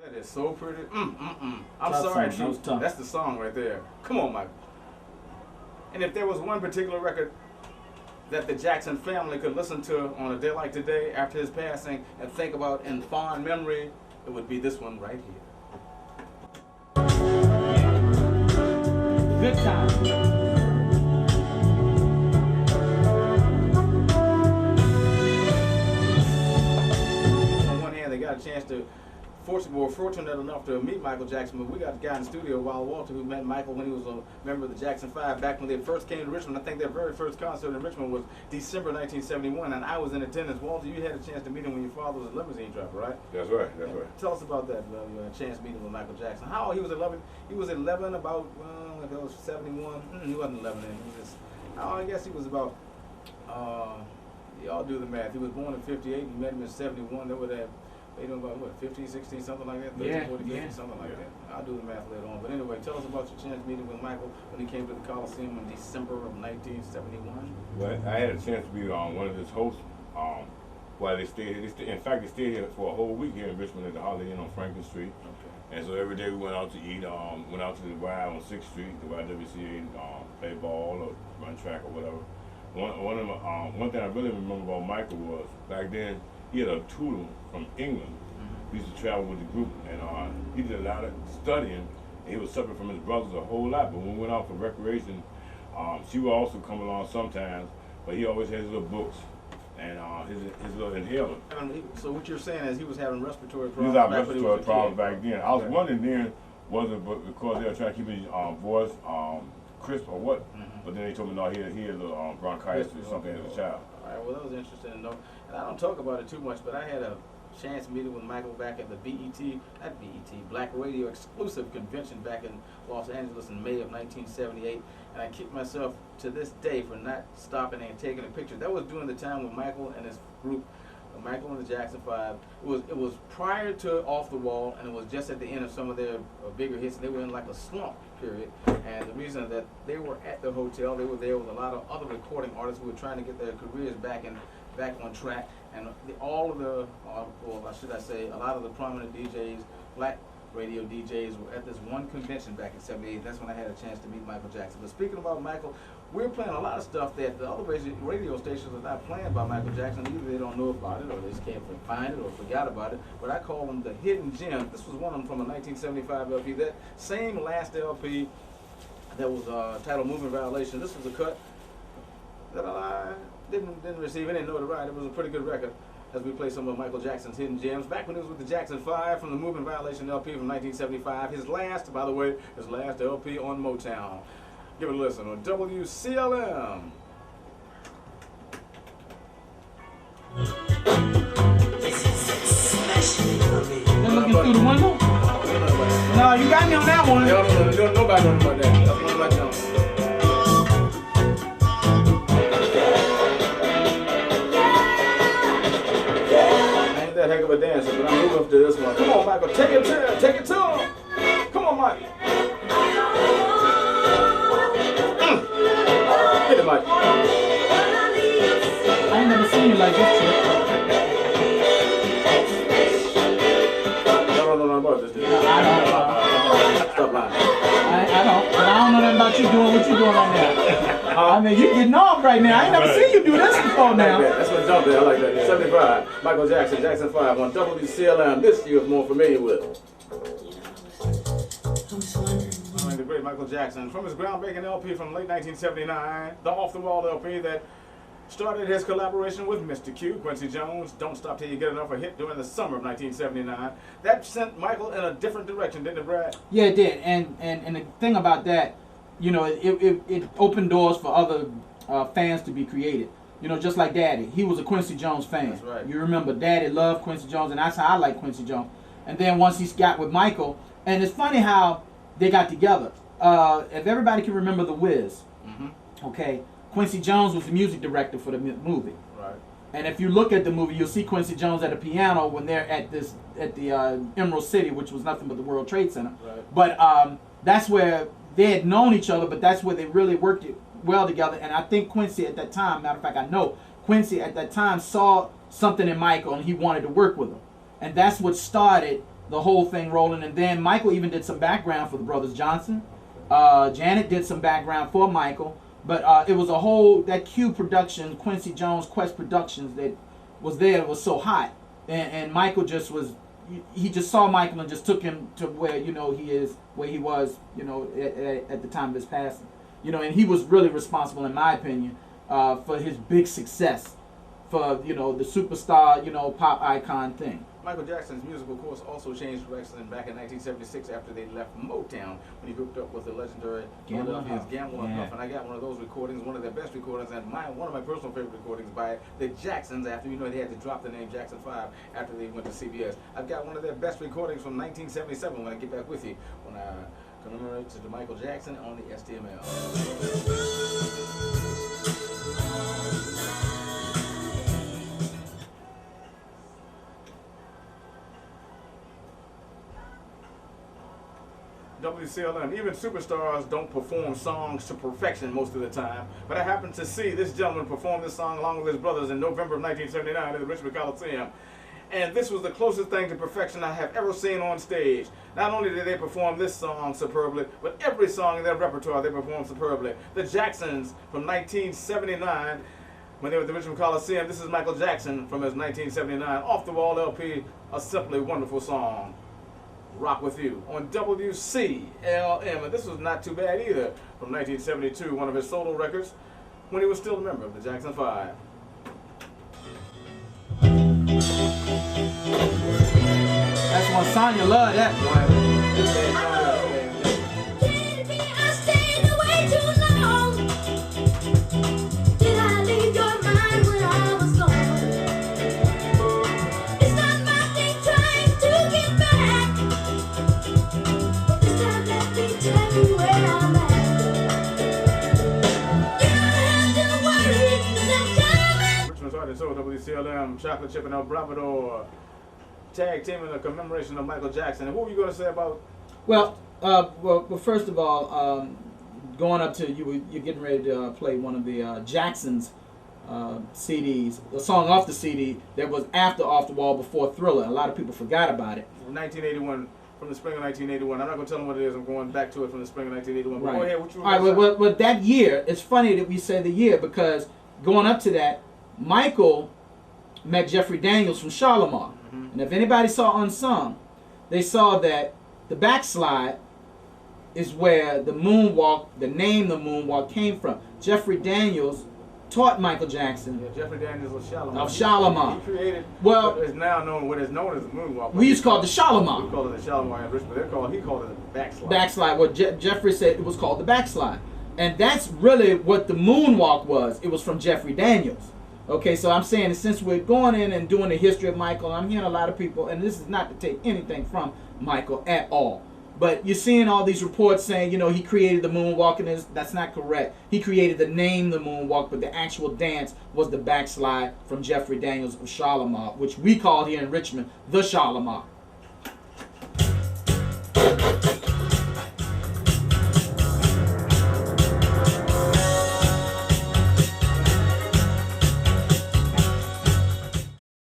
That is so pretty. I'm Tough sorry, song, that was Chief. tough. That's the song right there. Come on, Mike. And if there was one particular record that the Jackson family could listen to on a day like today after his passing and think about in fond memory, it would be this one right here. Good time. They got a chance to, were fortunate enough to meet Michael Jackson, but we got a guy in the studio, Wild Walter, who met Michael when he was a member of the Jackson 5 back when they first came to Richmond. I think their very first concert in Richmond was December 1971, and I was in attendance. Walter, you had a chance to meet him when your father was a limousine driver, right? That's right, that's right. Tell us about that, you had a chance meeting with Michael Jackson. How old? He was 11, about, if it was 71, he wasn't 11 then. He was, I guess he was about, y'all do the math. He was born in 58 and met him in 71. They would have, they know about what, 15, 16, something like that? 13, 14, 15, something like that. I'll do the math later on. But anyway, tell us about your chance meeting with Michael when he came to the Coliseum in December of 1971. Well, I had a chance to be one of his hosts while they stayed here. In fact, they stayed here for a whole week here in Richmond at the Holiday Inn on Franklin Street. Okay. And so every day we went out to eat, went out to the Y on 6th Street, the YWCA, play ball or run track or whatever. One thing I really remember about Michael was back then he had a tutor from England. He used to travel with the group, and he did a lot of studying. And he was separate from his brothers a whole lot. But when we went out for recreation, she would also come along sometimes. But he always had his little books and his little inhaler. So what you're saying is he was having respiratory He problems. was having respiratory problems back then. I was wondering then, was it because they were trying to keep his voice crisp or what? But then they told me no, he had a little bronchitis or something as a child. All right, well, that was interesting to know. And I don't talk about it too much, but I had a chance meeting with Michael back at the Black Radio Exclusive Convention back in Los Angeles in May of 1978. And I kick myself to this day for not stopping and taking a picture. That was during the time when Michael and his group, Michael and the Jackson 5, it was prior to Off the Wall, and it was just at the end of some of their bigger hits. And they were in like a slump period. And the reason that they were at the hotel, they were there with a lot of other recording artists who were trying to get their careers back on track. And all of the, or should I say, a lot of the prominent DJs, black radio DJs, were at this one convention back in '78. That's when I had a chance to meet Michael Jackson. But speaking about Michael, we're playing a lot of stuff that the other radio stations are not playing by Michael Jackson. Either they don't know about it, or they just can't find it, or forgot about it. But I call them the hidden gems. This was one of them from a 1975 LP. That same last LP that was titled Movement Violation. This was a cut that I didn't receive any notoriety. It was a pretty good record as we play some of Michael Jackson's hidden gems. Back when he was with the Jackson 5 from the Movement Violation LP from 1975. His last LP on Motown. Give it a listen on WCLM. They're looking through the window? No, you got me on that one. You don't know about that. That's one of my jumps. That heck of a dancer, but I'm moving up to this one. Come on, Michael, take it to him. Come on, Mike. Hit it, Mike. I ain't never seen you like this, Trip. Y'all don't know nothing about this, dude. I don't. Stop lying. I don't. But I don't know nothing about you doing what you're doing right now. I mean, you getting off right now. I ain't never seen you do this before now. That's what jumped there. I like that. 75. Michael Jackson, Jackson 5 on WCLM. This you're more familiar with. The great Michael Jackson from his groundbreaking LP from late 1979, the Off the Wall LP that started his collaboration with Mr. Q, Quincy Jones, Don't Stop Till You Get Enough, a hit during the summer of 1979. That sent Michael in a different direction, didn't it, Brad? Yeah, it did. And the thing about that, you know, it opened doors for other fans to be created. You know, just like Daddy. He was a Quincy Jones fan. That's right. You remember Daddy loved Quincy Jones, and that's how I like Quincy Jones. And then once he got with Michael, and it's funny how they got together. If everybody can remember The Wiz, okay, Quincy Jones was the music director for the movie. Right. And if you look at the movie, you'll see Quincy Jones at a piano when they're at the Emerald City, which was nothing but the World Trade Center. Right. But that's where they had known each other, but that's where they really worked well together. And I think Quincy at that time, matter of fact, I know Quincy at that time saw something in Michael, and he wanted to work with him. And that's what started, the whole thing rolling. And then Michael even did some background for the Brothers Johnson. Janet did some background for Michael. But it was a whole, that Q production, Quincy Jones Quest Productions that was there, it was so hot. And Michael just was, he just saw Michael and just took him to where, you know, he is, where he was, you know, at the time of his passing. You know, and he was really responsible, in my opinion, for his big success, for, you know, the superstar, you know, pop icon thing. Michael Jackson's musical course also changed direction back in 1976 after they left Motown when he hooked up with the legendary Philadelphia's Gamble and Huff. And I got one of those recordings, one of their best recordings, and one of my personal favorite recordings by the Jacksons after, you know, they had to drop the name Jackson 5 after they went to CBS. I've got one of their best recordings from 1977 when I get back with you, when I commemorate to Michael Jackson on the STML. WCLM. Even superstars don't perform songs to perfection most of the time, but I happened to see this gentleman perform this song along with his brothers in November of 1979 at the Richmond Coliseum. And this was the closest thing to perfection I have ever seen on stage. Not only did they perform this song superbly, but every song in their repertoire they performed superbly. The Jacksons from 1979, when they were at the Richmond Coliseum. This is Michael Jackson from his 1979 Off the Wall LP, A Simply Wonderful Song. Rock With You on WCLM. And this was not too bad either, from 1972, one of his solo records, when he was still a member of the Jackson 5. That's one Sonya loved that. WCLM, Chocolate Chip and Elbravador, tag team in the commemoration of Michael Jackson. And what were you going to say about? Well, first of all, going up to you're getting ready to play one of the Jackson's CDs, a song off the CD that was after Off the Wall, before Thriller. A lot of people forgot about it. 1981. From the spring of 1981. I'm not going to tell them what it is. I'm going back to it from the spring of 1981. But right. Go ahead. What you all right. Well, that year, it's funny that we say the year, because going up to that, Michael met Jeffrey Daniels from Shalimar. Mm-hmm. And if anybody saw Unsung, they saw that the backslide is where the moonwalk, the name the moonwalk came from. Jeffrey Daniels taught Michael Jackson. Yeah, Jeffrey Daniels of Shalimar. Of Shalimar. He created what is known as the moonwalk. We used to call it the Shalimar. We call it the Shalimar in Richmond. He called it the backslide. Backslide. Well, Jeffrey said it was called the backslide. And that's really what the moonwalk was. It was from Jeffrey Daniels. Okay, so I'm saying, since we're going in and doing the history of Michael, I'm hearing a lot of people, and this is not to take anything from Michael at all, but you're seeing all these reports saying, you know, he created the moonwalk, and that's not correct. He created the name the moonwalk, but the actual dance was the backslide from Jeffrey Daniels of Shalimar, which we call here in Richmond the Shalimar.